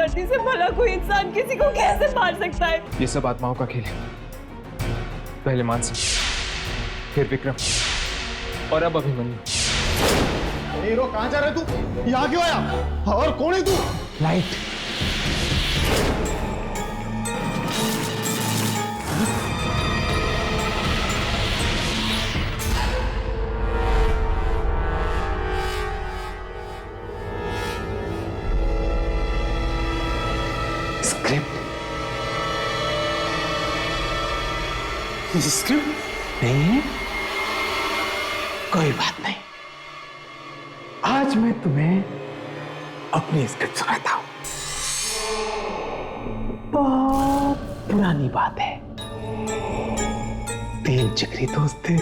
धरती से भला कोई इंसान किसी को कैसे मार सकता है? ये सब आत्माओं का खेल है। पहले मानसी, फिर विक्रम और अब अभिमन्यु। हीरो कहाँ जा रहे तू? यहाँ क्यों आया? और कौन है तू? लाइट। स्क्रिप्ट नहीं है? कोई बात नहीं, आज मैं तुम्हें अपनी स्क्रिप्ट सुनाता हूं। बहुत पुरानी बात है। 3 जिगरी दोस्त थे।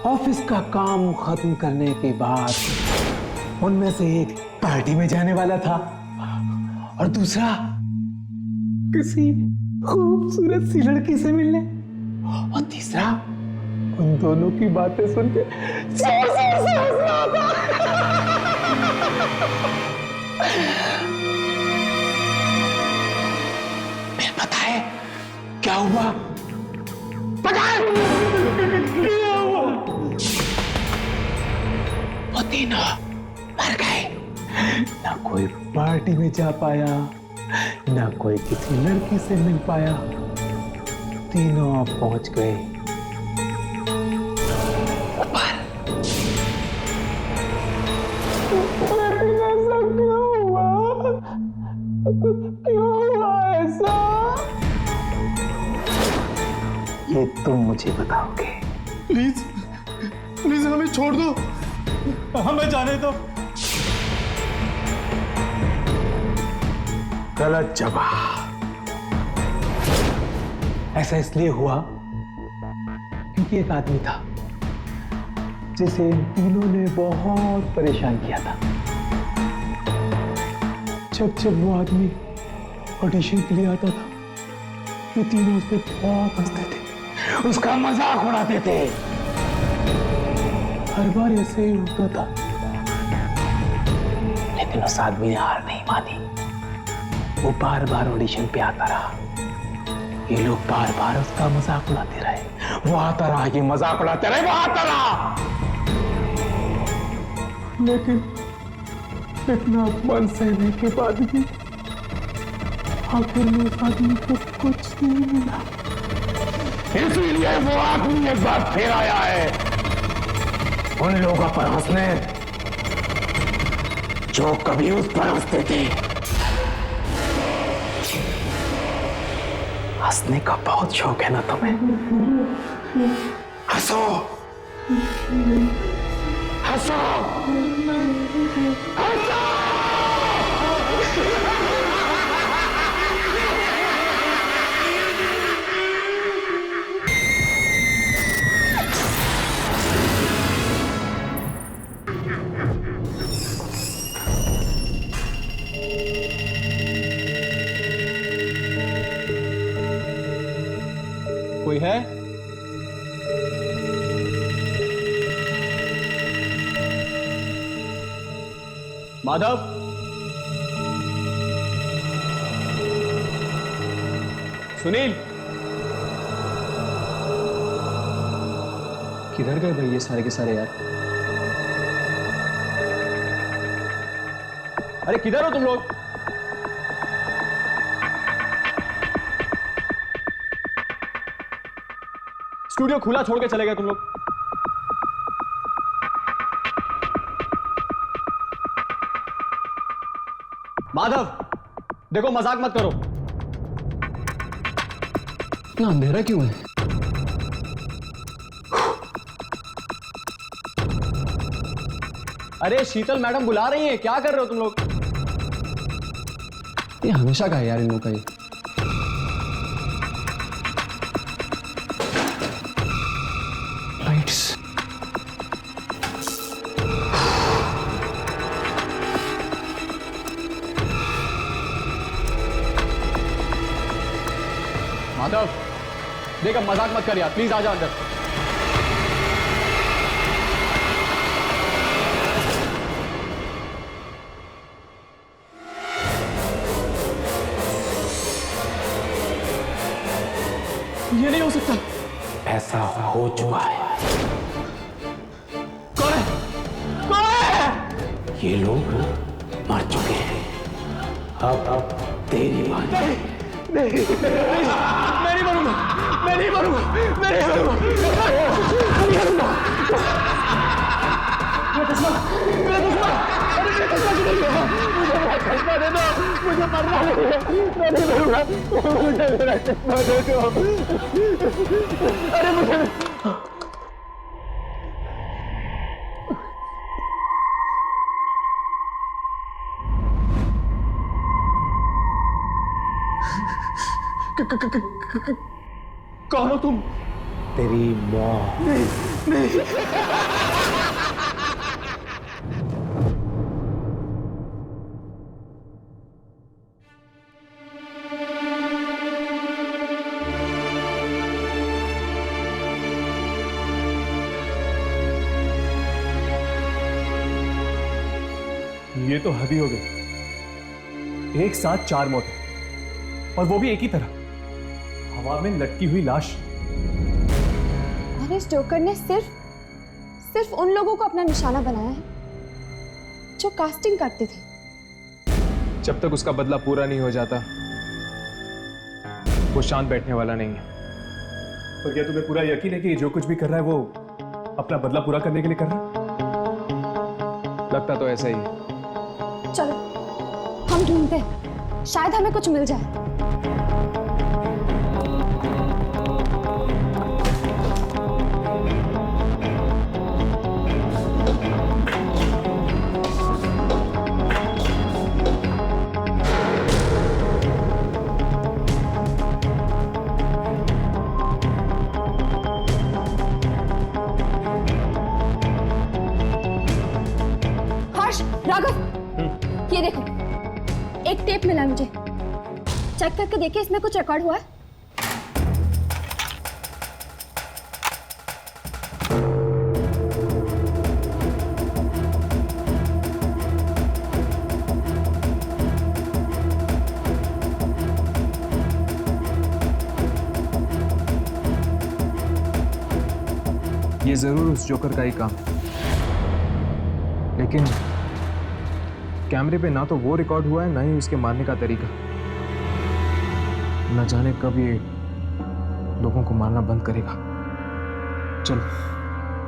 ऑफिस का काम खत्म करने के बाद उनमें से एक पार्टी में जाने वाला था और दूसरा किसी खूबसूरत सी लड़की से मिलने, और तीसरा उन दोनों की बातें सुन के जोर जोर से हंस रहा था। फिर पता है क्या हुआ? पता है क्या हुआ? वो तीनों मर गए। ना कोई पार्टी में जा पाया, ना कोई किसी लड़की से मिल पाया। तीनों पहुंच गए ऊपर। ऐसा क्यों हुआ? क्यों हुआ ऐसा? ये तुम मुझे बताओगे। प्लीज प्लीज हमें छोड़ दो, हमें जाने दो। गलत जवाब। ऐसा इसलिए हुआ क्योंकि एक आदमी था जिसे इन तीनों ने बहुत परेशान किया था। जब वो आदमी ऑडिशन के लिए आता था, ये तीनों उस पर बहुत हंसते थे, उसका मजाक उड़ाते थे। हर बार ऐसे ही होता था, लेकिन उस आदमी ने हार नहीं मानी। वो बार बार ऑडिशन पे आता रहा। ये लोग बार बार उसका मजाक उड़ाते रहे। वो आता रहा, ये मजाक उड़ाते रहे, वो आता रहा। लेकिन इतना अपमान सहने के बाद भी आखिर में उस आदमी को कुछ नहीं मिला। इसलिए वो आदमी एक बार फिर आया है उन लोगों पर हंसने जो कभी उस पर हंसते थे। हंसने का बहुत शौक है ना तुम्हें? हंसो, हंसो, हंसो। कोई है? माधव, सुनील, किधर गए भाई ये सारे के सारे यार? अरे किधर हो तुम लोग? स्टूडियो खुला छोड़ के चले गए तुम लोग। माधव, देखो मजाक मत करो। इतना अंधेरा क्यों है? अरे शीतल मैडम बुला रही हैं, क्या कर रहे हो तुम लोग? ये हमेशा का है यार इन लोगों का। ये लाइट्स। माधव, देख अब मजाक मत कर यार, प्लीज आ जाओ अंदर। ये नहीं हो सकता। ऐसा हो चुका है। कौन है? कौन है? ये लोग मर चुके हैं। अब तेरी बारी। मैं नहीं मरूंगा, मैं नहीं मरूंगा, मैं नहीं मरूंगा, मैं नहीं मरूंगा। मेरा चश्मा, मेरा चश्मा, अरे मेरा चश्मा किधर गया? मुझे मेरा चश्मा दे दो, मुझे मरना नहीं है, मैं नहीं मरूंगा, मुझे मेरा चश्मा दे दो। अरे मुझे कौन हो तुम? तेरी मौत। नहीं नहीं। ये तो हद ही हो गई। एक साथ 4 मौतें, और वो भी एक ही तरह, हवा में लटकी हुई लाश। और इस जोकर ने सिर्फ उन लोगों को अपना निशाना बनाया है जो कास्टिंग करते थे। जब तक उसका बदला पूरा नहीं हो जाता वो शांत बैठने वाला नहीं है। पर क्या तुम्हें पूरा यकीन है कि जो कुछ भी कर रहा है वो अपना बदला पूरा करने के लिए कर रहा है? लगता तो ऐसा ही है। चलो हम ढूंढते हैं, शायद हमें कुछ मिल जाए। हर्ष, राघव, ये देखो, एक टेप मिला मुझे। चेक करके देखिए इसमें कुछ रिकॉर्ड हुआ है। ये जरूर उस जोकर का ही काम है, लेकिन कैमरे पे ना तो वो रिकॉर्ड हुआ है ना ही उसके मारने का तरीका। न जाने कब ये लोगों को मारना बंद करेगा। चलो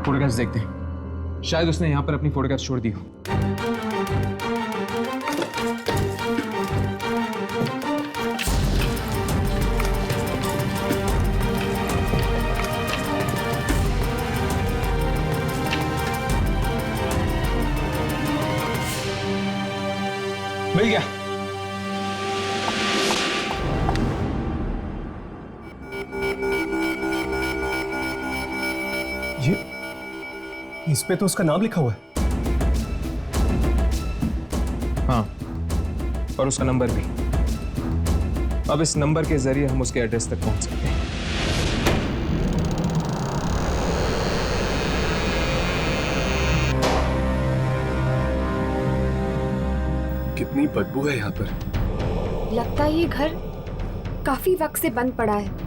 फोटोग्राफ्स देखते हैं, शायद उसने यहां पर अपनी फोटोग्राफ्स छोड़ दी हो। मिल गया। ये इस पे तो उसका नाम लिखा हुआ है। हाँ, और उसका नंबर भी। अब इस नंबर के जरिए हम उसके एड्रेस तक पहुंच सकते हैं। कितनी बदबू है यहाँ पर। लगता है ये घर काफी वक्त से बंद पड़ा है।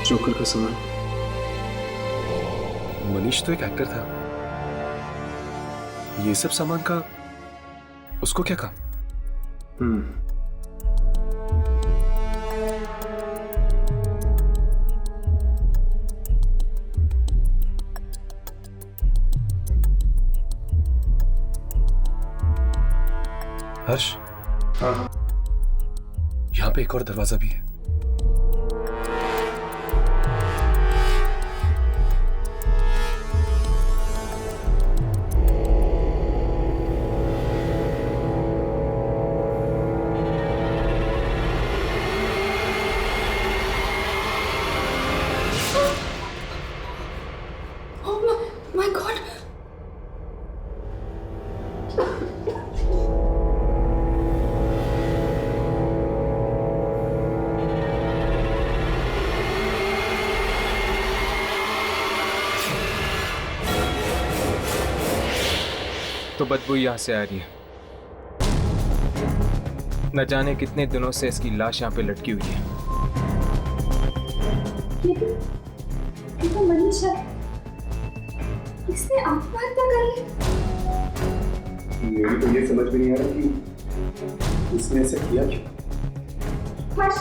जोकर का सामान। मनीष तो एक एक्टर था, ये सब सामान का उसको क्या काम? हर्ष, हाँ, यहाँ पे एक और दरवाजा भी है। माय गॉड, तो बदबू यहां से आ रही है। न जाने कितने दिनों से इसकी लाश यहाँ पे लटकी हुई है। ये तो मनीष है। इसने आत्महत्या कर ली। मेरी तो ये समझ में नहीं आ रहा कि इसने ऐसा किया क्यों। हर्ष,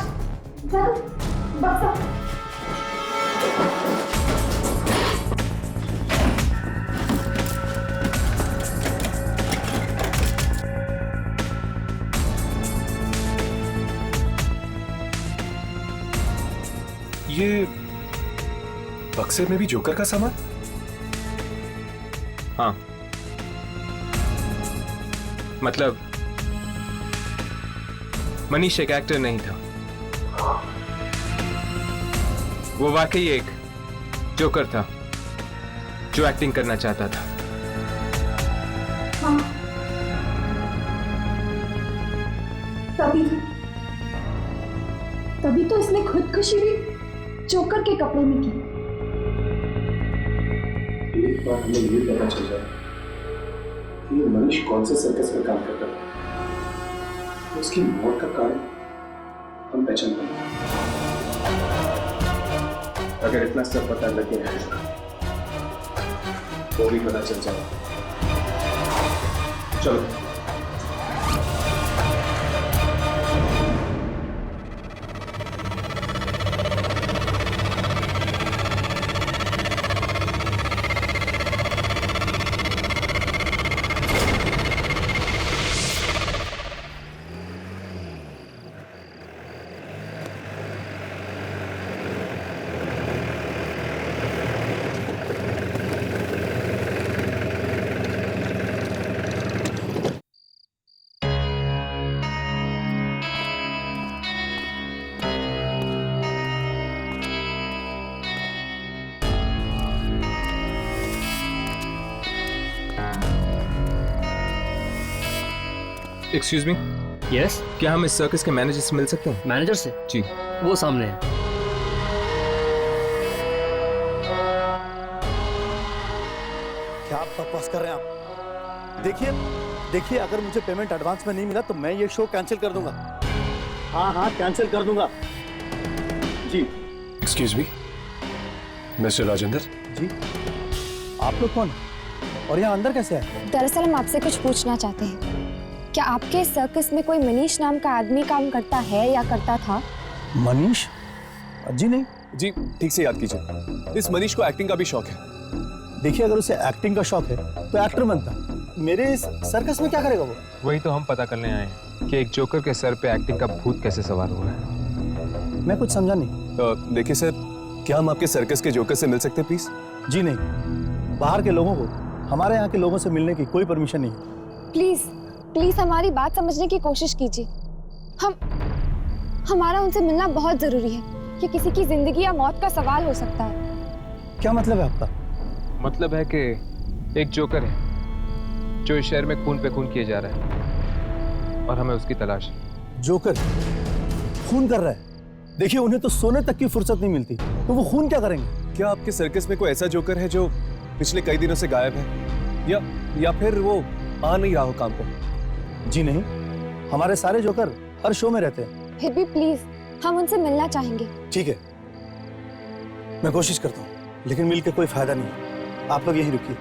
चल, बस अब। ये बक्से में भी जोकर का सामान? हाँ, मतलब मनीष एक एक्टर नहीं था, वो वाकई एक जोकर था जो एक्टिंग करना चाहता था। हाँ, तभी तो इसने खुदकुशी भी जोकर के कपड़े में की। एक बार हमें ये पता चल जाए कि ये मनीष कौन से सर्कस में काम करता है, उसकी मौत का कारण हम पहचान पाएंगे। अगर इतना सब पता लग गया है वो भी पता चल जाए। चलो। एक्सक्यूज मी, यस, क्या हम इस सर्कस के मैनेजर से मिल सकते हैं? मैनेजर से? जी। वो सामने है। क्या आप बकवास कर रहे हैं आप? देखिए अगर मुझे पेमेंट एडवांस में नहीं मिला तो मैं ये शो कैंसिल कर दूंगा। हाँ कैंसिल कर दूंगा जी। Excuse me, mister Rajendra. जी, आप लोग कौन और यहाँ अंदर कैसे है? दरअसल हम आपसे कुछ पूछना चाहते हैं। क्या आपके सर्कस में कोई मनीष नाम का आदमी काम करता है या करता था? मनीष? जी नहीं। जी ठीक से याद कीजिए, इस मनीष को एक्टिंग का भी शौक है। देखिए अगर उसे एक्टिंग का शौक है तो एक्टर बनता। मेरे इस सर्कस में क्या करेगा वो? वही तो हम पता करने आए हैं कि एक जोकर के सर पे एक्टिंग का भूत कैसे सवार हुआ है। मैं कुछ समझा नहीं। देखिए सर, क्या हम आपके सर्कस के जोकर से मिल सकते हैं प्लीज? जी नहीं, बाहर के लोगों को हमारे यहाँ के लोगों से मिलने की कोई परमिशन नहीं है। प्लीज हमारी बात समझने की कोशिश कीजिए। हमारा उनसे मिलना बहुत जरूरी है। ये किसी की जिंदगी या मौत का सवाल हो सकता है। क्या मतलब है आपका? मतलब है कि एक जोकर है जो इस शहर में खून पे खून किए जा रहा है और हमें उसकी तलाश है। जोकर खून कर रहा है? देखिए उन्हें तो सोने तक की फुर्सत नहीं मिलती, तो वो खून क्या करेंगे? क्या आपके सर्कस में कोई ऐसा जोकर है जो पिछले कई दिनों से गायब है, या फिर वो आ नहीं रहा हो काम पे? जी नहीं, हमारे सारे जोकर हर शो में रहते हैं। फिर भी प्लीज हम उनसे मिलना चाहेंगे। ठीक है, मैं कोशिश करता हूँ, लेकिन मिल के कोई फायदा नहीं। आप लोग यहीं रुकिए।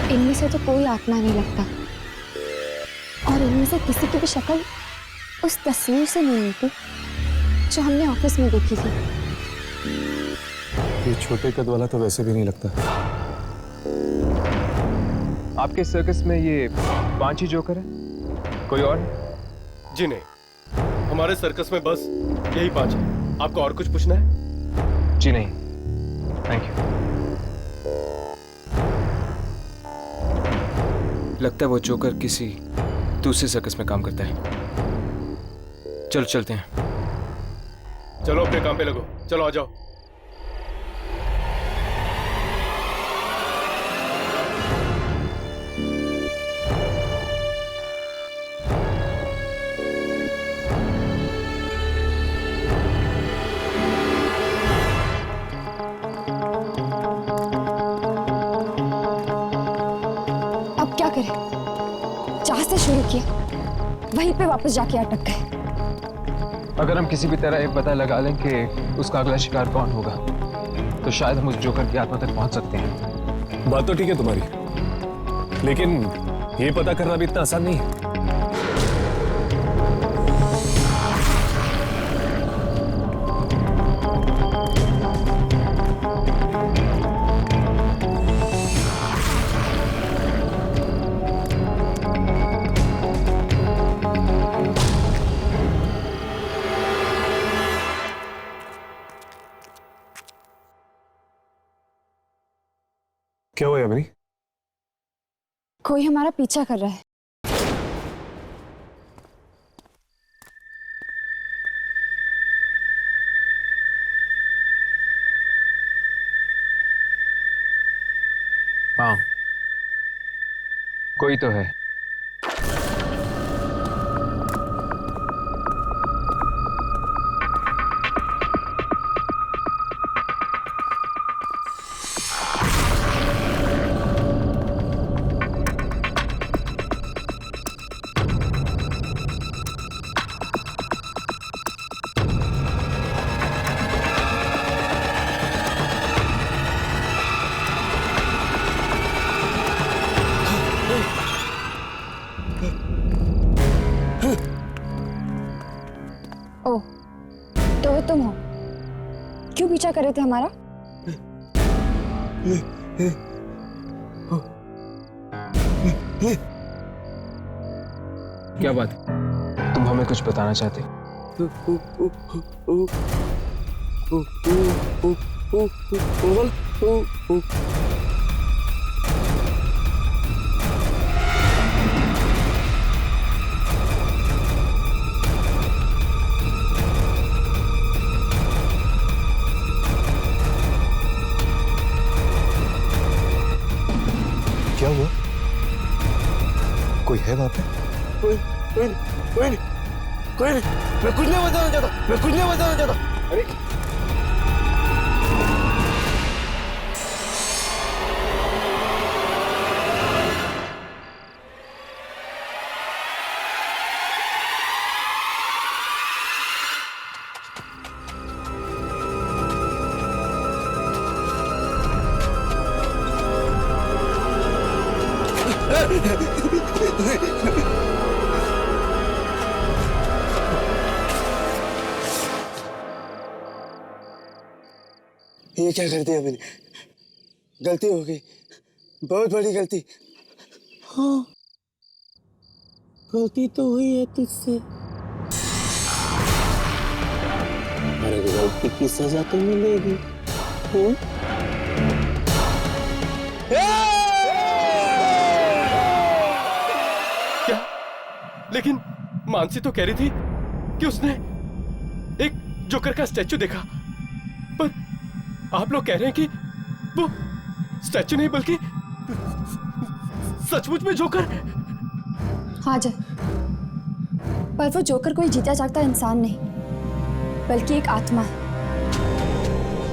इनमें से तो कोई आत्मा नहीं लगता, और इनमें से किसी की भी शक्ल उस तस्वीर से नहीं मिलती जो हमने ऑफिस में देखी थी। ये छोटे कद वाला तो वैसे भी नहीं लगता। आपके सर्कस में ये 5 ही जोकर है, कोई और? जी नहीं, हमारे सर्कस में बस यही 5 है। आपको और कुछ पूछना है? जी नहीं, थैंक यू। लगता है वो जोकर किसी दूसरे सर्कस में काम करता है। चलो चलते हैं। चलो अपने काम पे लगो, चलो आ जाओ। अब क्या करें? जहां से शुरू किया वहीं पे वापस जाके अटक गए। अगर हम किसी भी तरह ये पता लगा लें कि उसका अगला शिकार कौन होगा, तो शायद हम उस जोकर की आत्मा तक पहुंच सकते हैं। बात तो ठीक है तुम्हारी, लेकिन ये पता करना भी इतना आसान नहीं है। क्या हुआ यामिनी? कोई हमारा पीछा कर रहा है। हाँ, कोई तो है। ओह, तो वो तुम हो? क्यों पीछा कर रहे थे हमारा? क्या बात? तुम हमें कुछ बताना चाहते हो? क्या हुआ? कोई है वहां पे? कोई नहीं, मैं कुछ नहीं बताना चाहता। अरे ये क्या कर दिया मैंने? गलती हो गई, बहुत बड़ी गलती। हाँ, गलती तो हुई है तुझसे, पर गलती की सजा तो मिलेगी। क्या? लेकिन मानसी तो कह रही थी कि उसने एक जोकर का स्टैचू देखा, पर आप लोग कह रहे हैं कि वो स्टैचू नहीं बल्कि सचमुच में जोकर। हाँ जय, पर वो जोकर कोई जीता जागता इंसान नहीं, बल्कि एक आत्मा है,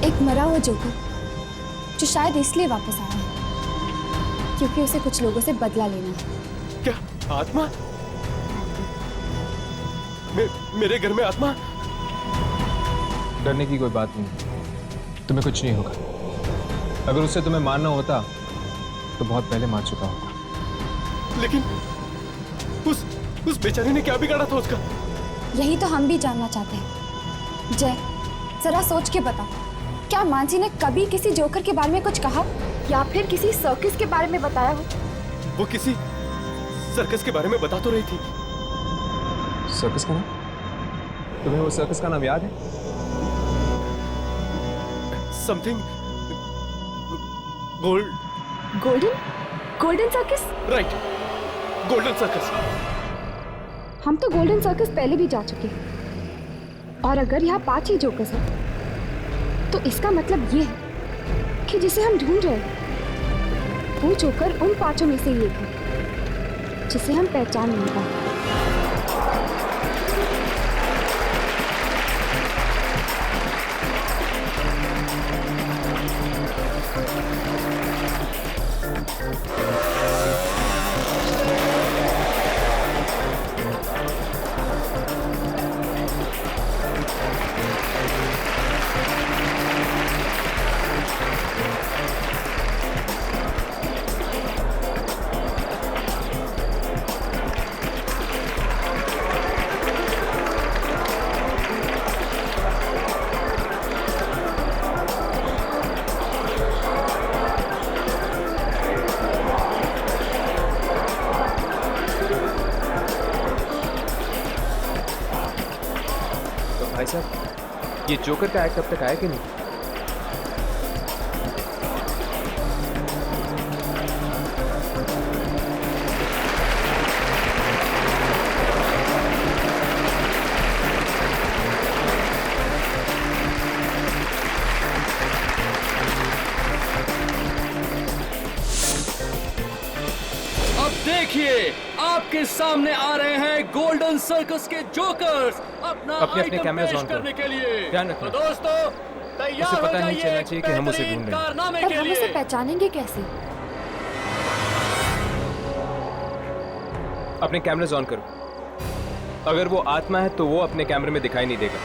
एक मरा हुआ जोकर जो शायद इसलिए वापस आया है क्योंकि उसे कुछ लोगों से बदला लेना है। क्या आत्मा? मेरे घर में आत्मा? डरने की कोई बात नहीं, तुम्हें कुछ नहीं होगा। अगर उससे तुम्हें मारना होता तो बहुत पहले मार चुका होता। लेकिन उस बेचारे ने क्या बिगाड़ा था उसका? यही तो हम भी जानना चाहते हैं। जय, जरा सोच के बता, क्या मानसी ने कभी किसी जोकर के बारे में कुछ कहा या फिर किसी सर्कस के बारे में बताया हो? वो किसी सर्कस के बारे में बता तो रही थी। सर्कस का नाम? तुम्हें वो सर्कस का नाम याद है? Something golden circus? Right, golden circus. हम तो गोल्डन सर्कस पहले भी जा चुके हैं, और अगर यहाँ 5 ही जोकर्स हैं तो इसका मतलब ये है कि जिसे हम ढूंढ रहे हैं वो जोकर उन 5 में से एक है जिसे हम पहचान नहीं पाए। भाई साहब, ये जोकर का एक्ट अब तक आया कि नहीं? अब देखिए, आपके सामने आ रहे हैं गोल्डन सर्कस के जोकर्स अपना अपने आइटम कैमरास पेश ऑन करो। करने के लिए। ध्यान रखना। तो दोस्तों, तैयार उसे हो पता नहीं जाइए चलना चाहिए कि हम उसे बेहतरीन ढूंढ रहे हैं। कारनामे पर के हम लिए। उसे पहचानेंगे कैसे? अपने कैमरास ऑन करो। अगर वो आत्मा है तो वो अपने कैमरे में दिखाई नहीं देगा।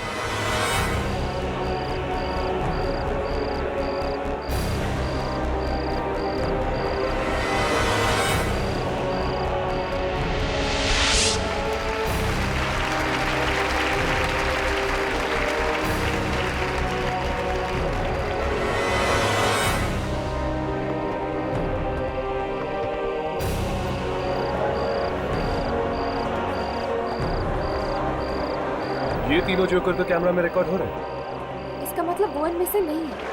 ये तीनों जोकर तो कैमरा में रिकॉर्ड हो रहे हैं। इसका मतलब वो इनमें से नहीं है।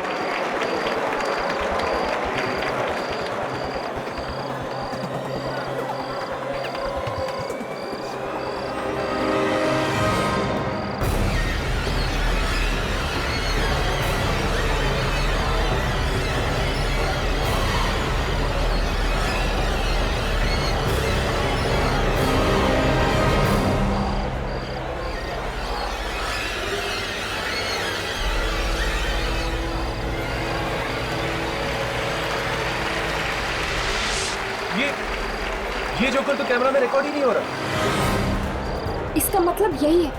ये जोकर तो कैमरा में रिकॉर्ड ही नहीं हो रहा। इसका मतलब यही है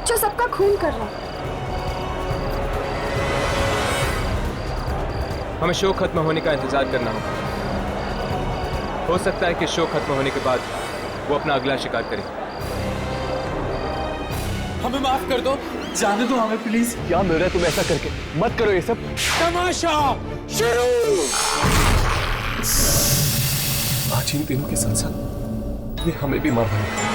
जो सबका खून कर रहा है। हमें शो खत्म होने का इंतजार करना होगा। हो सकता है कि शो खत्म होने के बाद वो अपना अगला शिकार करे। हमें माफ कर दो, जाने दो हमें प्लीज। क्या मिल रहा है तुम्हें ऐसा करके? मत करो ये सब। तमाशा शुरू। आज इन तीनों के साथ साथ ये हमें भी मार डालेगा।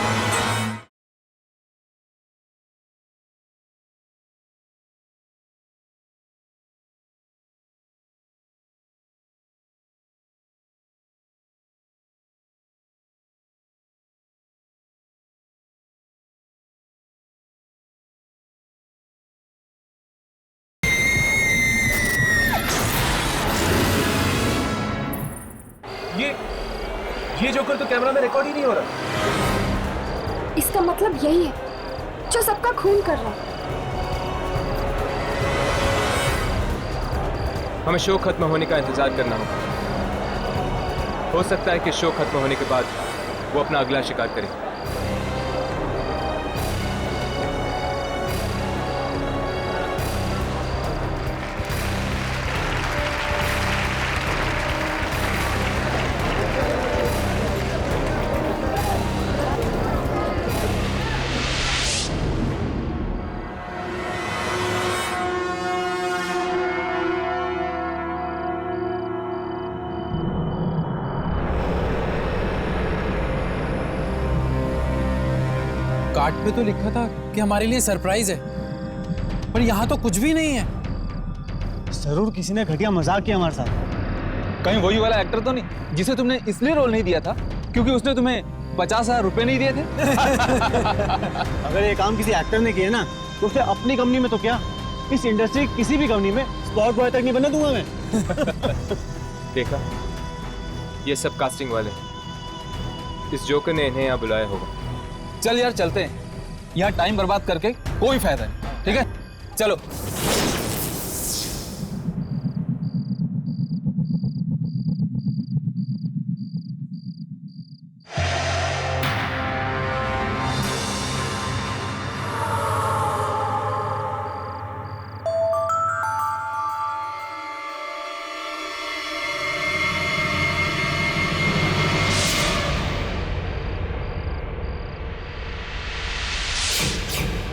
ये जोकर तो कैमरा में रिकॉर्ड ही नहीं हो रहा। इसका मतलब यही है जो सबका खून कर रहा है। हमें शो खत्म होने का इंतजार करना होगा। हो सकता है कि शो खत्म होने के बाद वो अपना अगला शिकार करे। कार्ड पे तो लिखा था कि हमारे लिए सरप्राइज है, पर यहाँ तो कुछ भी नहीं है। जरूर किसी ने घटिया मजाक किया हमारे साथ। कहीं वही वाला एक्टर तो नहीं जिसे तुमने इसलिए रोल नहीं दिया था क्योंकि उसने तुम्हें 50,000 रुपए नहीं दिए थे? अगर ये काम किसी एक्टर ने किया ना तो उसे अपनी कंपनी में तो क्या, इस इंडस्ट्री किसी भी कंपनी में स्पॉट बॉय तक नहीं बनने दूंगा मैं। देखा, ये सब कास्टिंग वाले। इस जोकर ने इन्हें यहाँ बुलाया होगा। चल यार चलते हैं, यहाँ टाइम बर्बाद करके कोई फायदा नहीं। ठीक है चलो।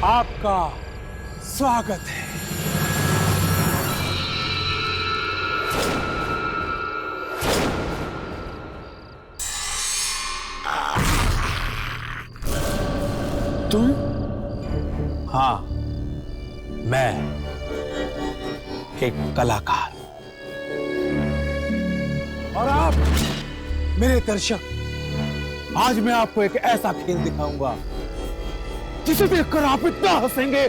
आपका स्वागत है। तुम? हाँ, मैं एक कलाकार। और आप मेरे दर्शक, आज मैं आपको एक ऐसा खेल दिखाऊंगा जिसे देखकर आप इतना हंसेंगे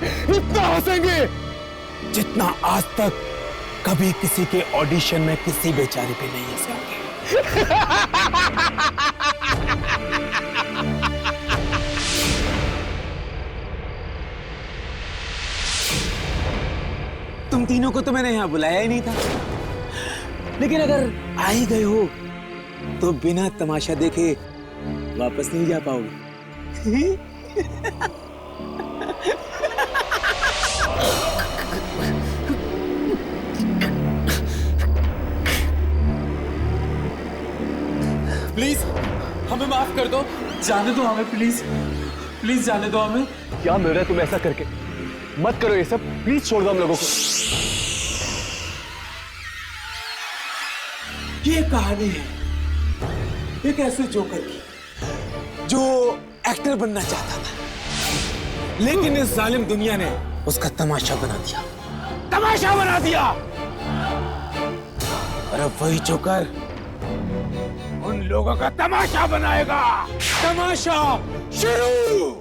जितना आज तक कभी किसी के ऑडिशन में किसी बेचारे पे नहीं हंसे होंगे। तुम तीनों को तो मैंने यहां बुलाया ही नहीं था, लेकिन अगर आ ही गए हो तो बिना तमाशा देखे वापस नहीं जा पाओगे। प्लीज हमें माफ कर दो, जाने दो हमें प्लीज, प्लीज जाने दो हमें। क्या मिल रहा है तुम्हें ऐसा करके? मत करो ये सब, प्लीज छोड़ दो हम लोगों को। ये कहानी है एक ऐसे जोकर की जो एक्टर बनना चाहता था, लेकिन इस जालिम दुनिया ने उसका तमाशा बना दिया। और अब वही जोकर उन लोगों का तमाशा बनाएगा। तमाशा शुरू।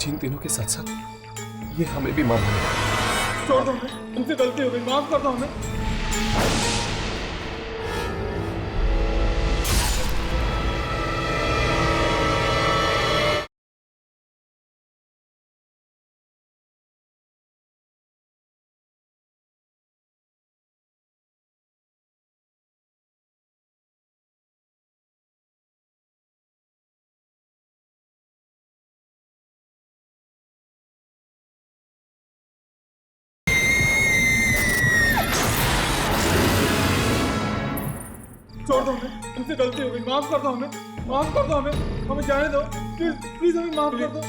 इन तीनों के साथ साथ ये हमें भी माफ करेगा। छोड़ दो हमें, हमसे गलती हो गई, माफ कर दो हमें। छोड़ दो हमें, हमसे गलती हो गई, माफ कर दो हमें, माफ कर दो हमें जाने दो, प्लीज प्लीज हमें माफ कर दो।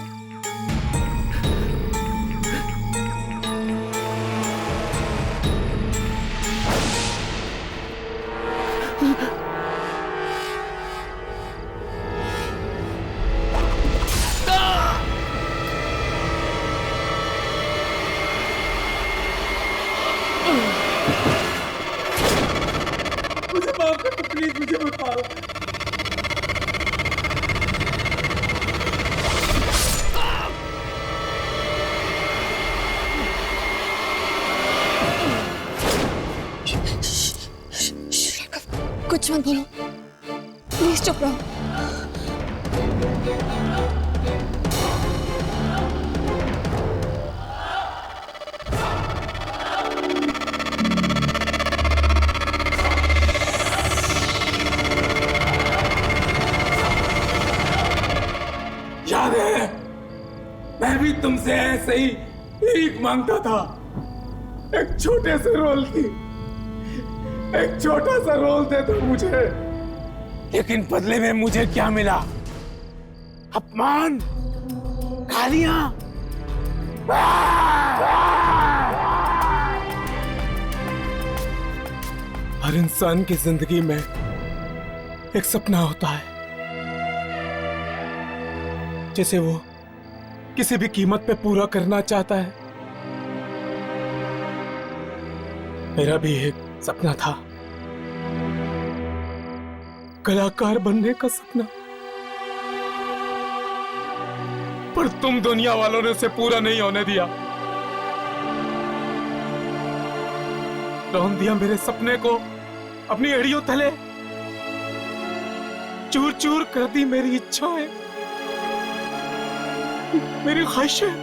मुझे माफ कर दो प्लीज, मुझे मत मारो। कुछ मत बोलो, प्लीज चुप रहो। याद है, मैं भी तुमसे ऐसे ही भीख मांगता था, एक छोटे से रोल की, एक छोटा सा रोल दे दो मुझे, लेकिन बदले में मुझे क्या मिला? अपमान, गालियां। हर इंसान की जिंदगी में एक सपना होता है जिसे वो किसी भी कीमत पे पूरा करना चाहता है। मेरा भी एक सपना था, कलाकार बनने का सपना, पर तुम दुनिया वालों ने उसे पूरा नहीं होने दिया। रौंद दिया मेरे सपने को अपनी एड़ियों तले, चूर चूर कर दी मेरी इच्छाएं, मेरी ख्वाहिशें।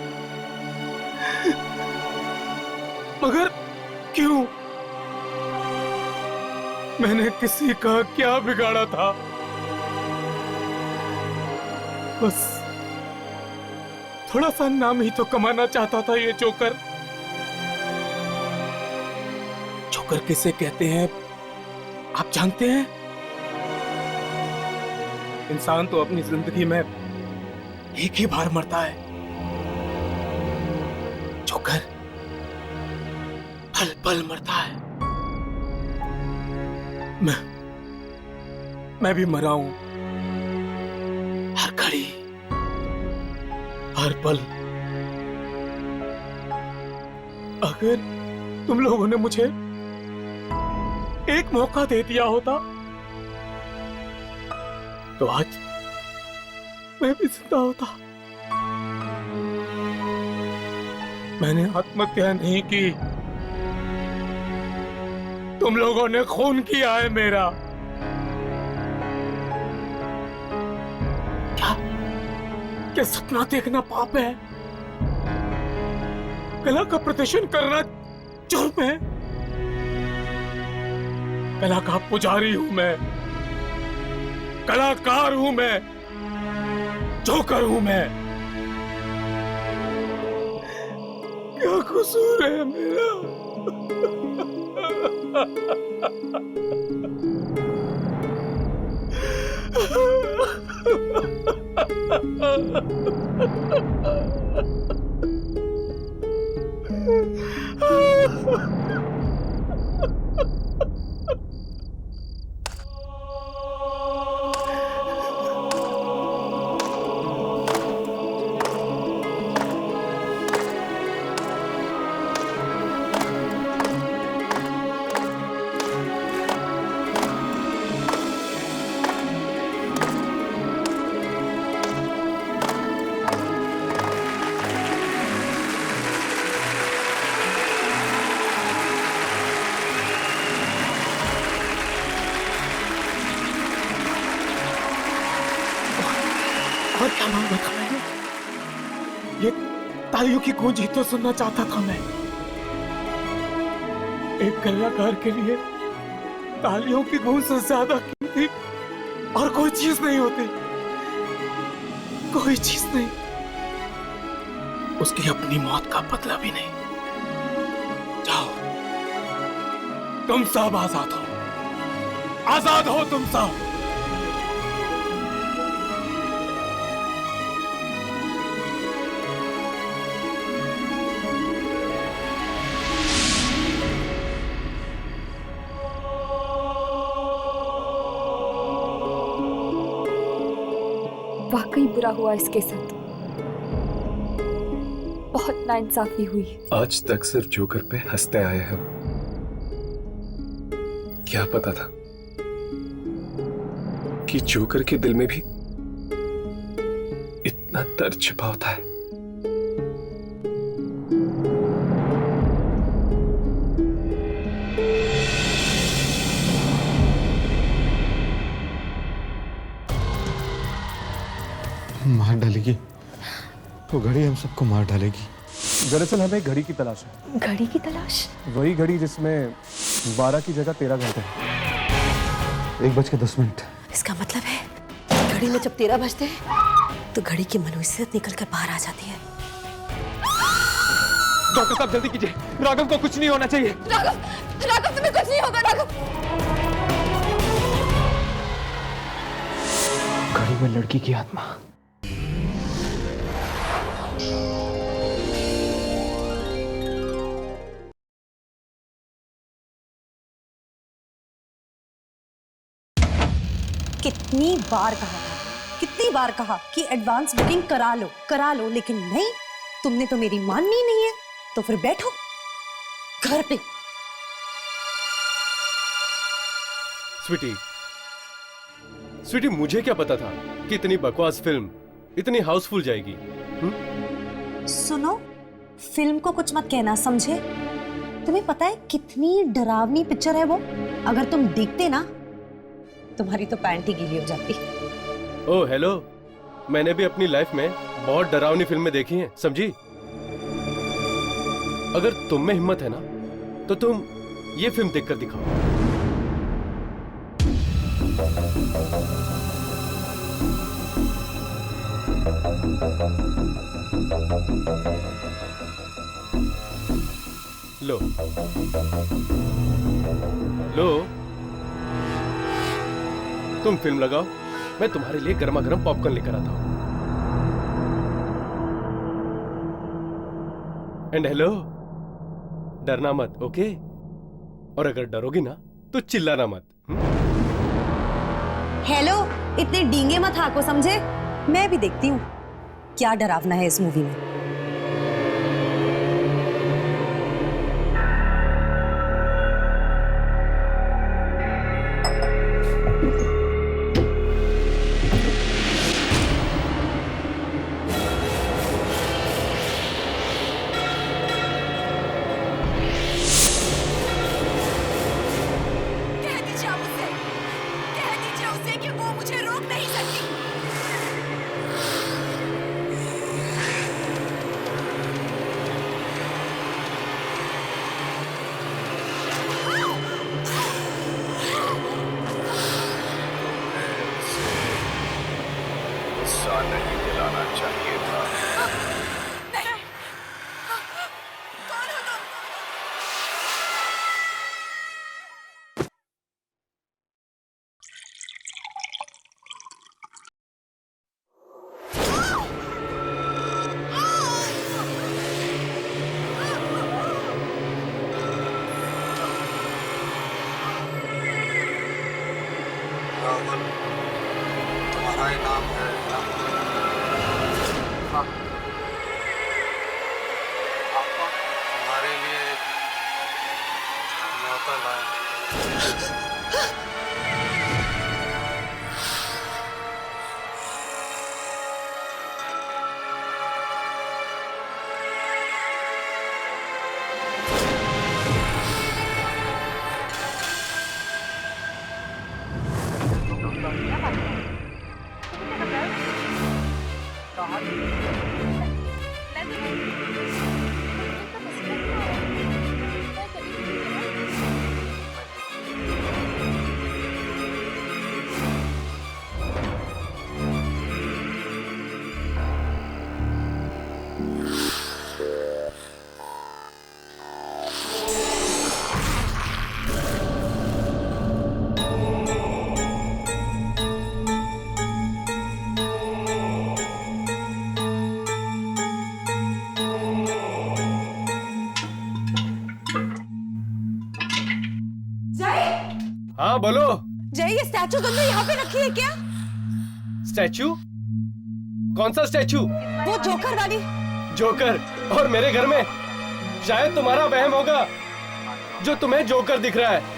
मगर क्यों? मैंने किसी का क्या बिगाड़ा था? बस थोड़ा सा नाम ही तो कमाना चाहता था ये जोकर। जोकर किसे कहते हैं आप जानते हैं? इंसान तो अपनी जिंदगी में एक ही बार मरता है, जोकर पल पल मरता है। मैं भी मरा हूं, हर घड़ी, हर पल। अगर तुम लोगों ने मुझे एक मौका दे दिया होता तो आज मैं भी जिंदा होता। मैंने आत्महत्या नहीं की, तुम लोगों ने खून किया है मेरा। क्या सपना देखना पाप है? कला का प्रदर्शन करना जुर्म है? कला का पुजारी हूं मैं, कलाकार हूं मैं, जोकर हूं मैं। क्या कसूर है मेरा? और क्या मांगा था मैंने? ये तालियों की गूंज ही तो सुनना चाहता था मैं। एक कलाकार के लिए तालियों की गूंज से ज्यादा कीमती और कोई चीज नहीं होती, कोई चीज नहीं। उसकी अपनी मौत का बदला भी नहीं। जाओ, तुम सब आजाद हो, आजाद हो तुम सब। वाकई बुरा हुआ इसके साथ, बहुत नाइंसाफी हुई। आज तक सिर्फ जोकर पे हंसते आए हम। क्या पता था कि जोकर के दिल में भी इतना दर्द छिपा होता है। मार डालेगी वो घड़ी, हम सबको मार डालेगी। दरअसल हमें घड़ी की तलाश है। घड़ी की तलाश? वही घड़ी जिसमें 12 की जगह 13 घंटे हैं। 1:10। इसका मतलब है घड़ी में जब 13 बजते हैं तो घड़ी की मनहूसियत निकल कर बाहर आ जाती है। डॉक्टर साहब जल्दी कीजिए, राघव को कुछ नहीं होना चाहिए। राघव, राघव तुम्हें कुछ नहीं होगा। राघव, घड़ी में लड़की की आत्मा। कितनी बार कहा कि एडवांस बुकिंग करा लो, लेकिन नहीं, तुमने तो मेरी माननी नहीं है। तो फिर बैठो घर पे। स्वीटी, मुझे क्या पता था कि इतनी बकवास फिल्म इतनी हाउसफुल जाएगी। सुनो, फिल्म को कुछ मत कहना, समझे? तुम्हें पता है कितनी डरावनी पिक्चर है वो? अगर तुम देखते ना, तुम्हारी तो पैंट ही गीली हो जाती। ओह हेलो, मैंने भी अपनी लाइफ में बहुत डरावनी फिल्में देखी हैं, समझी? अगर तुम में हिम्मत है ना, तो तुम ये फिल्म देखकर दिखाओ। लो लो, तुम फिल्म लगाओ, मैं तुम्हारे लिए गर्मा गर्म पॉपकॉर्न लेकर आता हूं। एंड हेलो, डरना मत, ओके? और अगर डरोगी ना तो चिल्लाना मत। हेलो, इतने डींगे मत हाको, समझे? मैं भी देखती हूँ क्या डरावना है इस मूवी में। नहीं दिलाना चाहिए था। तुम्हारा ही नाम है। तुम्हारे लिए न्योता लाया। हाँ बोलो। जय, ये स्टैचू तुमने यहाँ पे रखी है क्या? स्टैचू? कौन सा स्टैचू? वो जोकर वाली। जोकर? और मेरे घर में? शायद तुम्हारा वहम होगा जो तुम्हें जोकर दिख रहा है।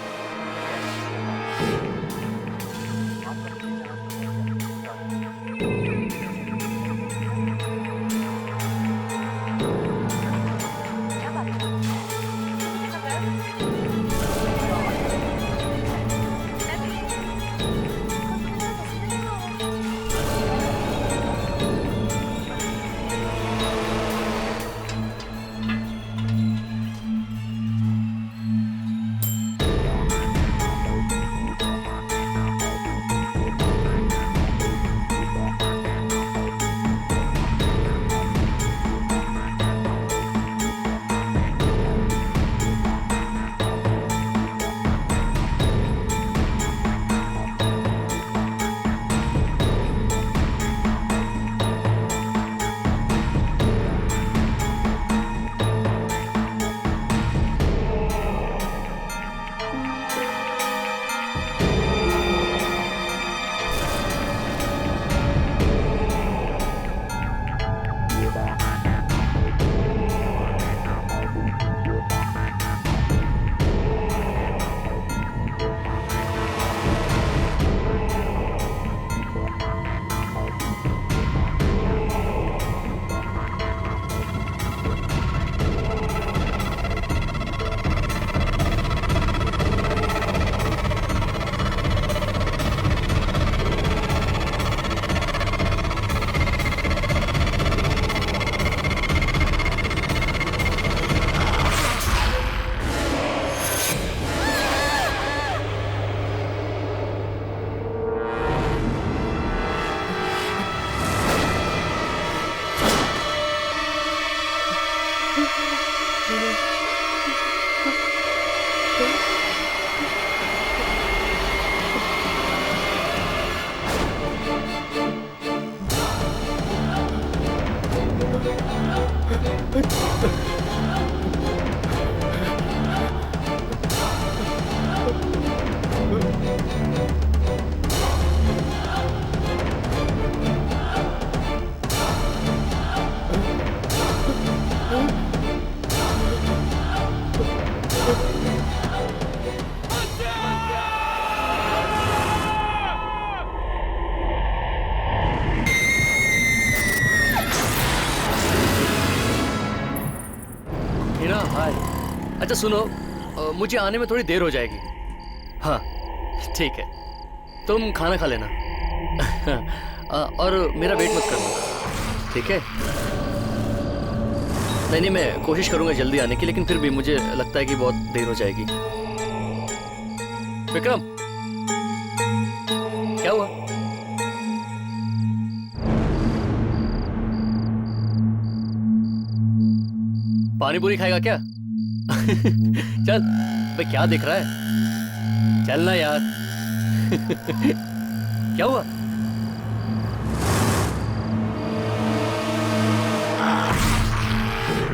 अच्छा सुनो, मुझे आने में थोड़ी देर हो जाएगी। हाँ ठीक है, तुम खाना खा लेना। और मेरा वेट मत करना, ठीक है? नहीं, मैं कोशिश करूंगा जल्दी आने की, लेकिन फिर भी मुझे लगता है कि बहुत देर हो जाएगी। विक्रम, क्या हुआ? पानी पूरी खाएगा क्या? चल भाई, क्या देख रहा है? चल ना यार। क्या हुआ?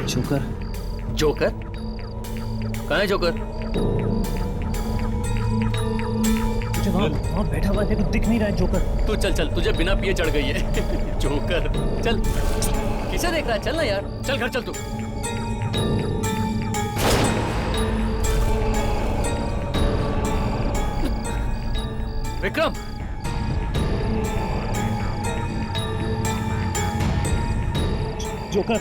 जोकर? जोकर? कहाँ है जोकर? मुझे वहाँ बैठा हुआ है, दिख नहीं रहा है जोकर। तू चल, तुझे बिना पिए चढ़ गई है। जोकर, चल। किसे देख रहा है? चल ना यार, चल घर चल तू। विक्रम, जोकर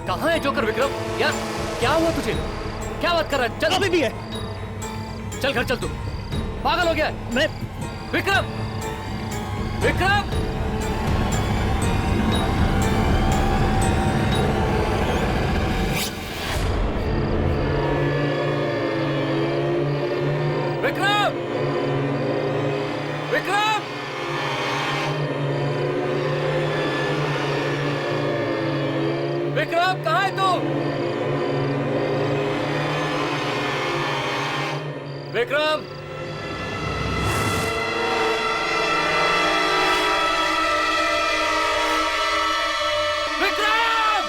कहाँ है जोकर? विक्रम यार, क्या हुआ तुझे? क्या बात कर रहा है? चल। अभी भी है। चल घर चल तू, पागल हो गया है? मैं विक्रम, विक्रम, विक्रम, विक्रम, विक्रम, कहाँ है तू? विक्रम, विक्रम,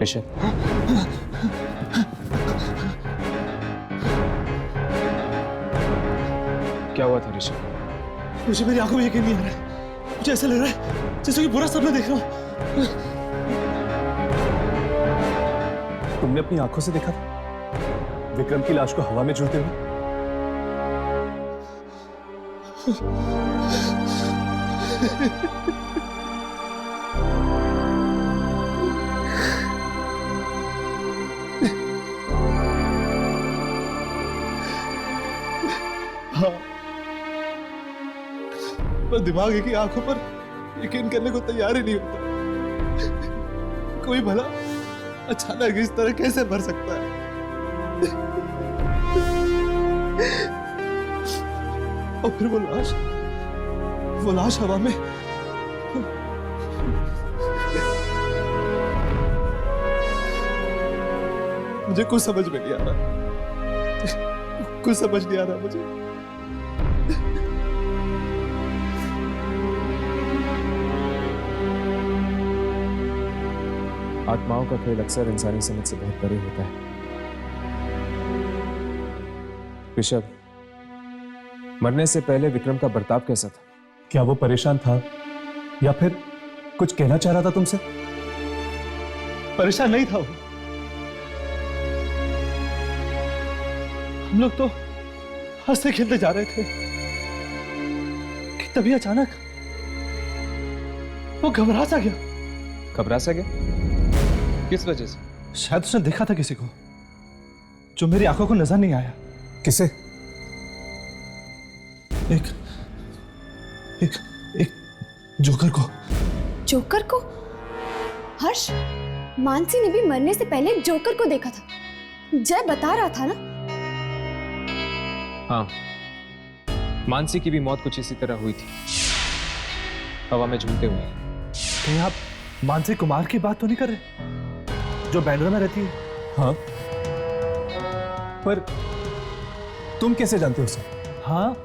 ऋषभ, क्या हुआ था ऋषभ? मुझे मेरी आंखों में यकीन नहीं आ रहा है। मुझे ऐसा लग रहा है जैसे कि बुरा सपना देख रहा हूं। तुमने अपनी आंखों से देखा था विक्रम की लाश को हवा में झूलते हुए? हाँ, पर दिमाग की आंखों पर यकीन करने को तैयार ही नहीं होता। कोई भला अचानक इस तरह कैसे भर सकता है? और फिर वो लाश हवा में। मुझे कुछ समझ में नहीं आ रहा, कुछ समझ नहीं आ रहा मुझे। आत्माओं का खेल अक्सर इंसानी समझ से बहुत परे होता है। ऋषभ, मरने से पहले विक्रम का बर्ताव कैसा था? क्या वो परेशान था या फिर कुछ कहना चाह रहा था तुमसे? परेशान नहीं था वो। हम लोग तो हंसते खेलते जा रहे थे कि तभी अचानक वो घबरा सा गया। घबरा सा गया? किस वजह से? शायद उसने देखा था किसी को जो मेरी आंखों को नजर नहीं आया। किसे? एक जोकर को। जोकर को? हर्ष, मानसी ने भी मरने से पहले जोकर को देखा था। जय बता रहा था ना? हाँ, मानसी की भी मौत कुछ इसी तरह हुई थी, हवा में झूलते हुए। कहीं आप मानसी कुमार की बात तो नहीं कर रहे, जो बैंड्रा में रहती है? हाँ, पर तुम कैसे जानते हो उसे? हाँ,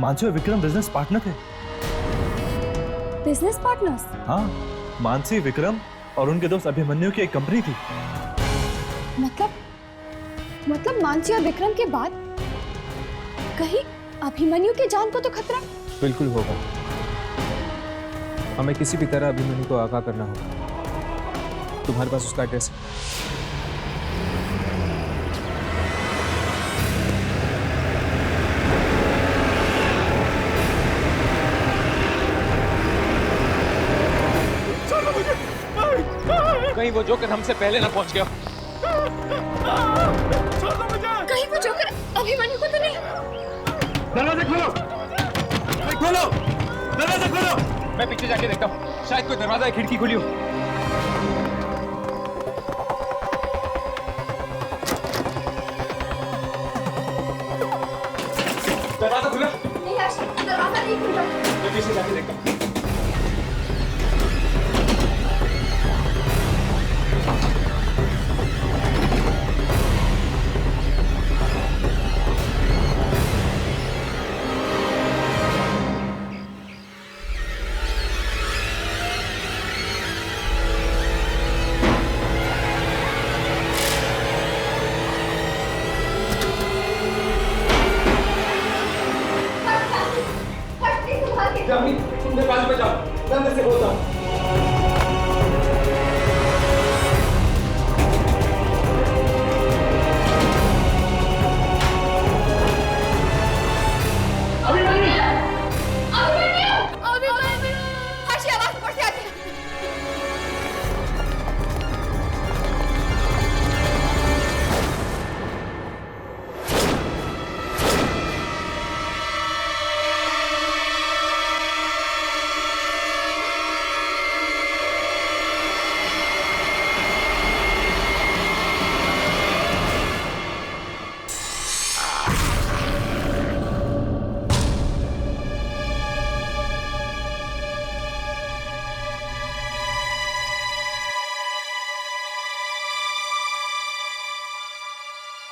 मानसी और विक्रम बिजनेस पार्टनर थे। Business partners? हाँ, मानसी, विक्रम और उनके दोस्त अभिमन्यु की एक कंपनी थी। मतलब मानसी और विक्रम के बाद कहीं अभिमन्यु के जान को तो खतरा? बिल्कुल होगा। हमें किसी भी तरह अभिमन्यु को आगाह करना होगा। तुम्हारे पास उसका एड्रेस है? कहीं वो जोकर हमसे पहले ना पहुंच गया। कहीं वो जोकर अभिमन्यु को तो नहीं? दरवाजा खोलो! खोलो! दरवाजा खोलो! मैं पीछे जाके देखता हूँ, शायद कोई दरवाजा या खिड़की खुली हो। दरवाजा खुला? नहीं हर्ष, दरवाजा नहीं खुला। मैं पीछे जाके देखता हूँ। तुमने पास में जाओ, मैं अंदर से बोलता हूँ। हर्ष, ये आवाज ऊपर से आती है।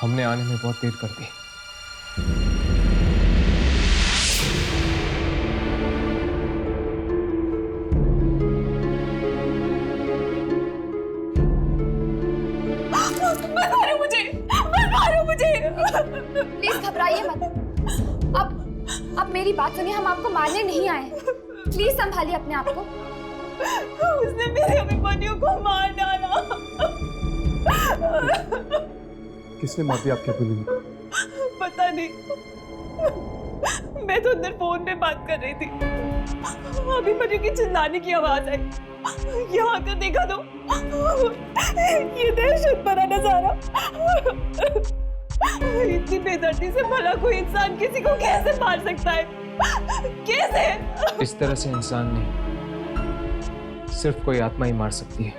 हमने आने में बहुत देर कर दी। प्लीज घबराइए मत। अब मेरी बात सुनिए, हम आपको मारने नहीं आए। प्लीज संभालिए अपने आप को। उसने मेरे अभिमन्यु को मार डाला। किसने मार दिया आपके अभिमन्यु को? पता नहीं, मैं तो अंदर फोन में बात कर रही थी, अभिमन्यु की चिल्लाने की आवाज आई। यहाँ आकर देखा तो ये दहशत भरा नजारा। इतनी बेदर्दी से भला कोई इंसान किसी को कैसे मार सकता है? कैसे? इस तरह से इंसान नहीं, सिर्फ कोई आत्मा ही मार सकती है।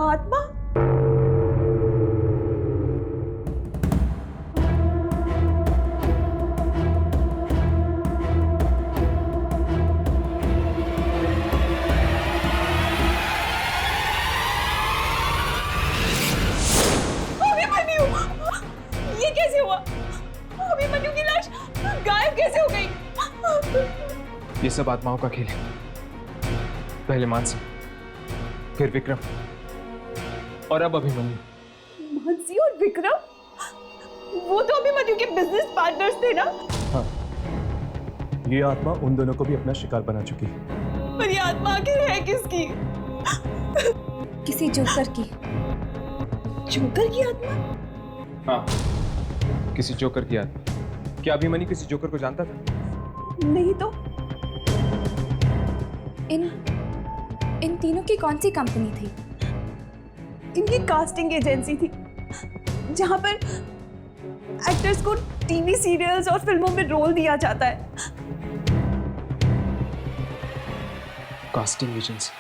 आत्मा? ये कैसे हुआ? अभिमन्यु की लाश गायब कैसे हो गई? ये सब आत्माओं का खेल है। पहले मानसी, फिर विक्रम और अब अभिमन्यु। मानसी और विक्रम? वो तो अभिमन्यु के बिजनेस पार्टनर्स थे ना? हाँ, ये आत्मा उन दोनों को भी अपना शिकार बना चुकी है। पर ये आत्मा आखिर है किसकी? किसी जोकर की। जोकर की आत्मा? हाँ, किसी जोकर की आत्मा। क्या अभिमन्यु किसी जोकर को जानता था? नहीं तो। इन तीनों की कौन सी कंपनी थी? इनकी कास्टिंग एजेंसी थी, जहां पर एक्टर्स को टीवी सीरियल्स और फिल्मों में रोल दिया जाता है। Casting agency.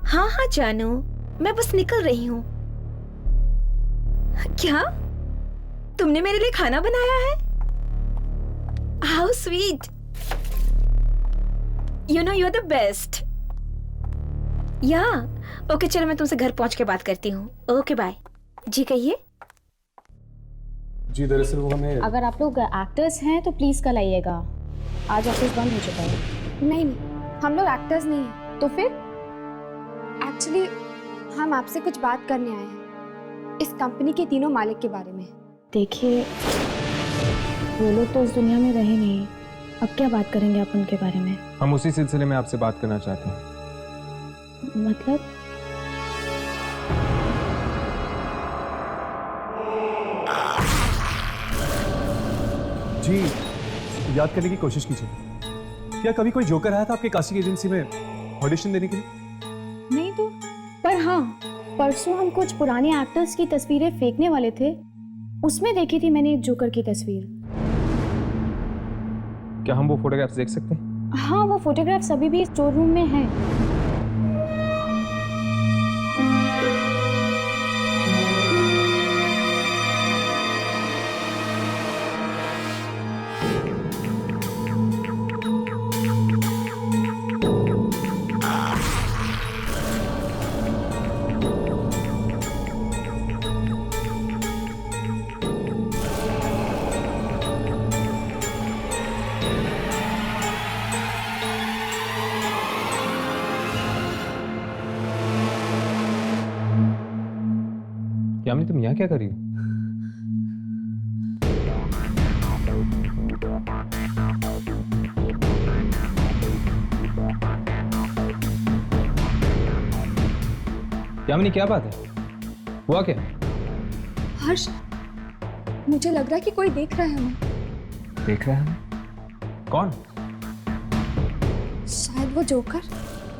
हाँ हाँ जानू, मैं बस निकल रही हूँ। क्या तुमने मेरे लिए खाना बनाया है? How sweet. You know you are the best. या ओके, चलो मैं तुमसे घर पहुंच के बात करती हूँ। Okay bye. जी कहिए। जी दरअसल वो हमें, अगर आप लोग एक्टर्स हैं तो प्लीज कल आइएगा, आज ऑफिस बंद हो चुका है। नहीं, हम लोग एक्टर्स नहीं हैं। तो फिर? एक्चुअली हम आपसे कुछ बात करने आए हैं, इस कंपनी के तीनों मालिक के बारे में। देखिए, वो लोग तो उस दुनिया में रहे नहीं, अब क्या बात करेंगे आप उनके बारे में? हम उसी सिलसिले में आपसे बात करना चाहते हैं। मतलब? जी याद करने की कोशिश कीजिए, क्या कभी कोई जोकर आया था आपके कास्टिंग एजेंसी में ऑडिशन देने के लिए? नहीं तो, पर हाँ, परसों हम कुछ पुराने एक्टर्स की तस्वीरें फेंकने वाले थे, उसमें देखी थी मैंने एक जोकर की तस्वीर। क्या हम वो फोटोग्राफ्स देख सकते हैं? हाँ, वो फोटोग्राफ्स अभी भी स्टोर रूम में हैं। यामिनी, तुम यहाँ क्या कर रही हो? यामिनी, क्या बात है? हुआ क्या? हर्ष, मुझे लग रहा है कि कोई देख रहा है हमें। देख रहा है हमें? कौन? शायद वो जोकर।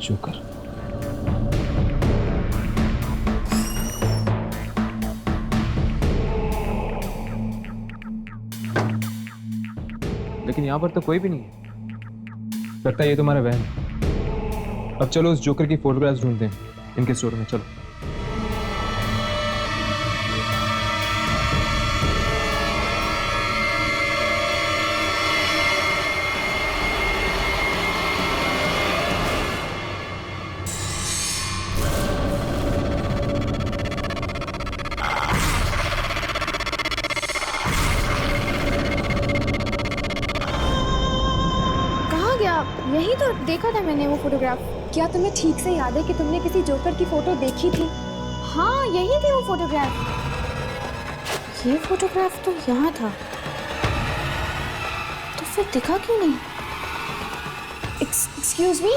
जोकर? लेकिन यहाँ पर तो कोई भी नहीं है। लगता है ये तुम्हारा वहम है। अब चलो उस जोकर की फोटोग्राफ्स ढूंढते हैं इनके स्टोर में। चलो। तो देखा था मैंने वो फोटोग्राफ। क्या तुम्हें ठीक से याद है कि तुमने किसी जोकर की फोटो देखी थी? हाँ, यही थी वो फोटोग्राफ। ये फोटोग्राफ तो यहाँ था, तो फिर दिखा क्यों नहीं? Excuse me.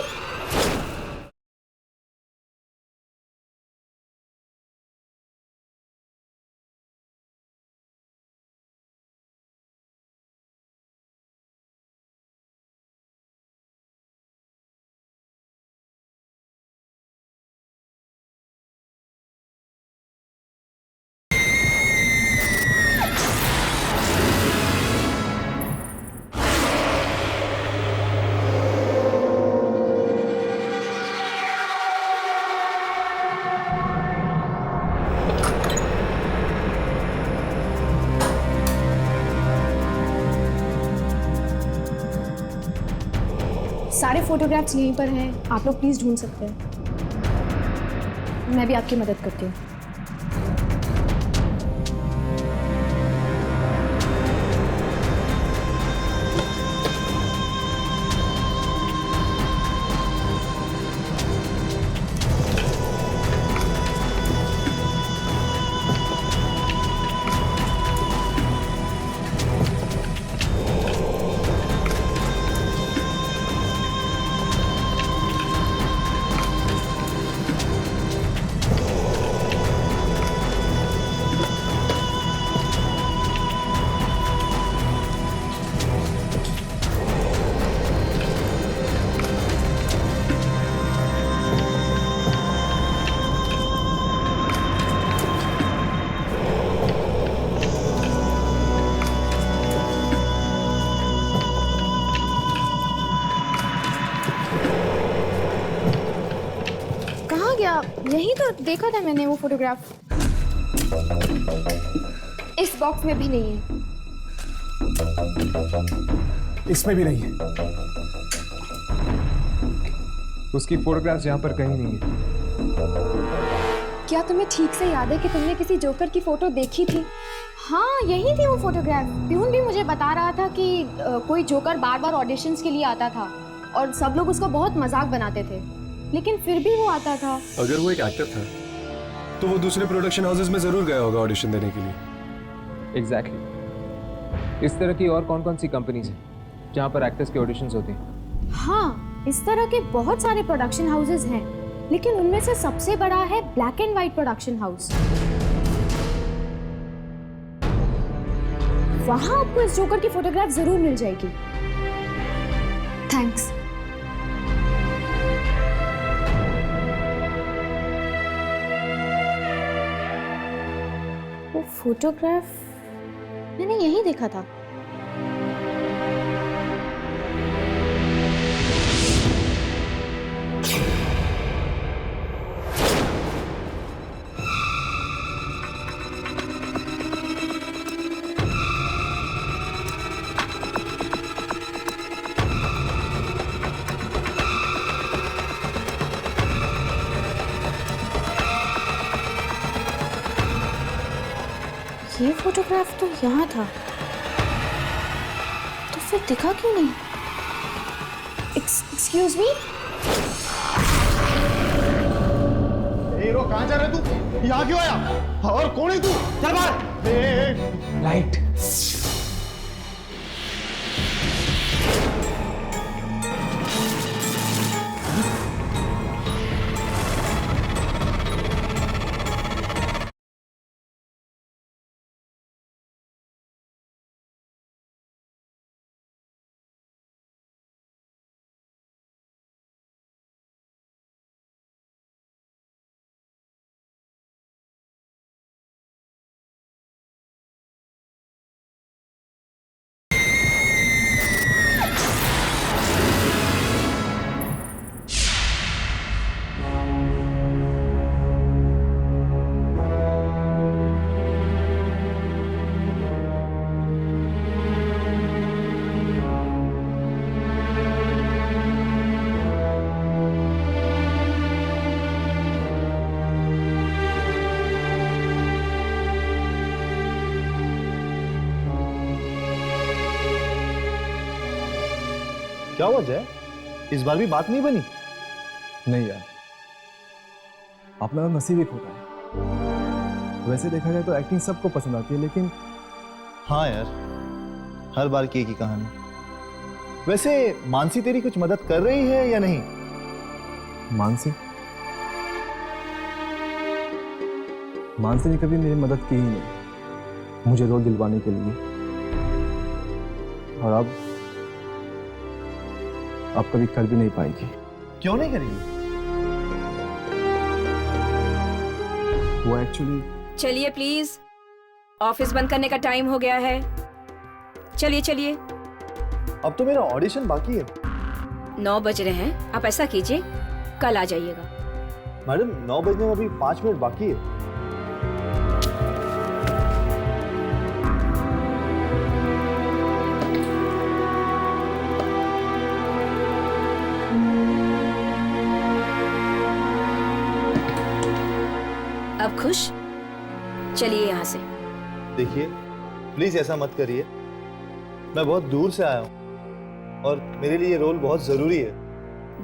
सारे फोटोग्राफ्स यहीं पर हैं, आप लोग प्लीज ढूंढ सकते हैं। मैं भी आपकी मदद करती हूँ। यही तो देखा था मैंने वो फोटोग्राफ। इस बॉक्स में भी नहीं है। इसमें भी नहीं है। उसकी फोटोग्राफ्स यहाँ पर कहीं नहीं है। क्या तुम्हें ठीक से याद है कि तुमने किसी जोकर की फोटो देखी थी? हाँ, यही थी वो फोटोग्राफ। प्यून भी मुझे बता रहा था कि कोई जोकर बार बार ऑडिशंस के लिए आता था और सब लोग उसका बहुत मजाक बनाते थे, लेकिन फिर भी वो आता था। अगर वो एक एक्टर था तो वो दूसरे प्रोडक्शन हाउसेस में जरूर गया होगा ऑडिशन देने के लिए। एग्जैक्टली। इस तरह की और कौन कौन सी कंपनीज हैं जहाँ पर एक्टर्स के ऑडिशंस होते हैं? हाँ, इस तरह के बहुत सारे प्रोडक्शन हाउसेस हैं, लेकिन उनमें से सबसे बड़ा है black and white production house. वहां आपको इस जोकर की फोटोग्राफ जरूर मिल जाएगी। थैंक्स। वो फोटोग्राफ मैंने यहीं देखा था। ये फोटोग्राफ तो यहाँ था, तो फिर दिखा क्यों नहीं? Excuse me. हीरो कहाँ जा रहे तू? यहाँ क्यों आया? और कौन है तू? चल बाहर। लाइट। क्या हुआ जय? इस बार भी बात नहीं बनी? नहीं यार, अपना नसीब एक होता है। वैसे देखा जाए तो एक्टिंग सबको पसंद आती है, लेकिन हाँ यार, हर बार की एक ही कहानी। वैसे मानसी तेरी कुछ मदद कर रही है या नहीं? मानसी ने कभी मेरी मदद की ही नहीं मुझे रोल दिलवाने के लिए, और अब कभी कर भी नहीं पाएगी। क्यों नहीं करेगी? वो एक्चुअली चलिए प्लीज, ऑफिस बंद करने का टाइम हो गया है। चलिए चलिए। अब तो मेरा ऑडिशन बाकी है। 9 बज रहे हैं, आप ऐसा कीजिए कल आ जाइएगा। मैडम 9 बजने में अभी 5 मिनट बाकी है। अब खुश? चलिए यहाँ से। देखिए प्लीज ऐसा मत करिए, मैं बहुत दूर से आया हूँ और मेरे लिए ये रोल बहुत जरूरी है।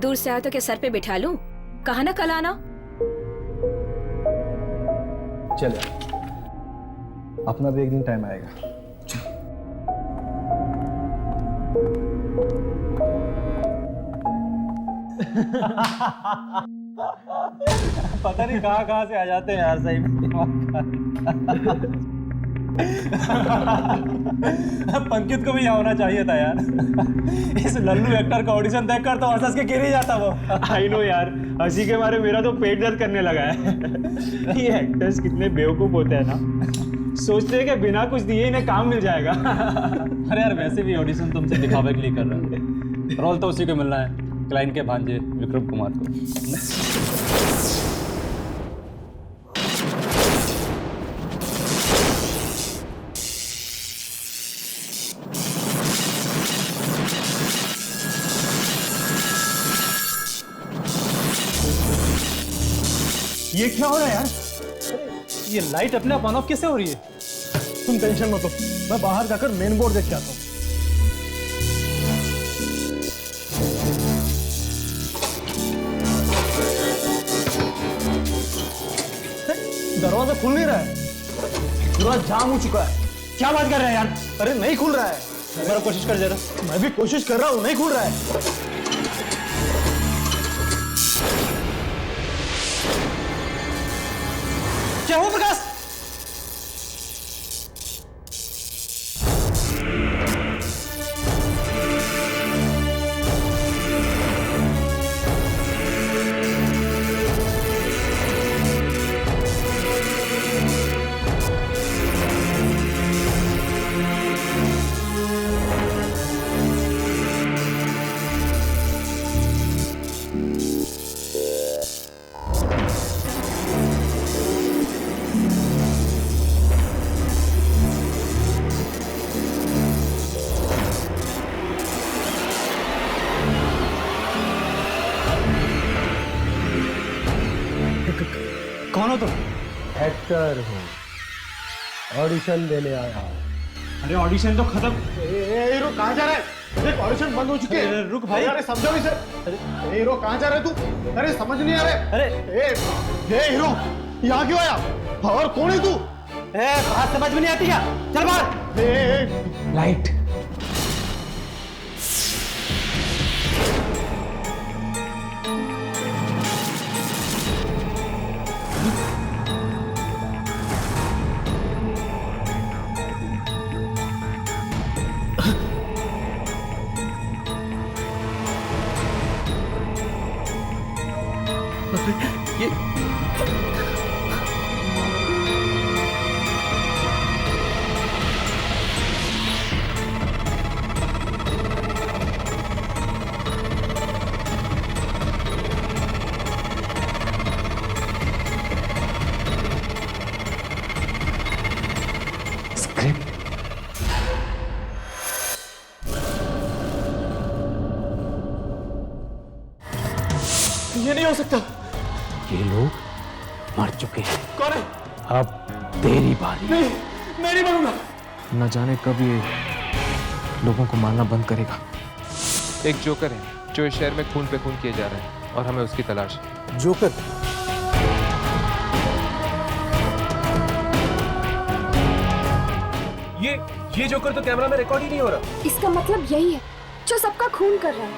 दूर से आया तो क्या सर पे बिठा लूं? कहा ना कल आना। चले, अपना भी एक दिन टाइम आएगा। पता नहीं कहाँ से आ जाते हैं यार, सही में पंकित को भी यहाँ होना चाहिए था यार। इस लल्लू एक्टर का ऑडिशन देखकर तो हंस के गिर ही जाता वो। आई नो यार, हंसी के मारे मेरा तो पेट दर्द करने लगा है। ये एक्टर्स कितने बेवकूफ होते हैं ना, सोचते हैं कि बिना कुछ दिए इन्हें काम मिल जाएगा। अरे यार वैसे भी ऑडिशन तुमसे दिखावे के लिए कर रहे हैं, रोल तो उसी को मिलना है, क्लाइंट के भांजे विक्रम कुमार को। ये क्या हो रहा है यार? ये लाइट अपने आप ऑन ऑफ कैसे हो रही है? तुम टेंशन मत लो, मैं बाहर जाकर मेन बोर्ड देख के आता हूँ। दरवाजा खुल नहीं रहा है, पूरा जाम हो चुका है। क्या बात कर रहे हैं यार? अरे नहीं खुल रहा है। मेरा कोशिश कर जरा। मैं भी कोशिश कर रहा हूँ, नहीं खुल रहा है। क्या हुआ प्रकाश? कौन हो तुम? एक्टर हूँ, ऑडिशन देने आया हूँ। अरे ऑडिशन तो खत्म। हीरो कहाँ जा रहा है? देख ऑडिशन बंद हो चुके हैं। रुक भाई। अरे समझो इसे। हीरो कहाँ जा रहा है तू? अरे समझ नहीं आ रहा। अरे हीरो यहाँ क्यों आया? और कौन है तू? बात समझ में नहीं आती क्या? चल बाहर। लाइट। ये ये नहीं हो सकता। ये लोग मर चुके हैं। कौन है? अब तेरी बारी। नहीं, मैं नहीं मरूंगा। न जाने कब ये लोगों को मारना बंद करेगा। एक जोकर है, जो इस शहर में खून पे खून किए जा रहे हैं और हमें उसकी तलाश है। जोकर? ये जोकर तो कैमरा में रिकॉर्ड ही नहीं हो रहा। इसका मतलब यही है जो सबका खून कर रहा है।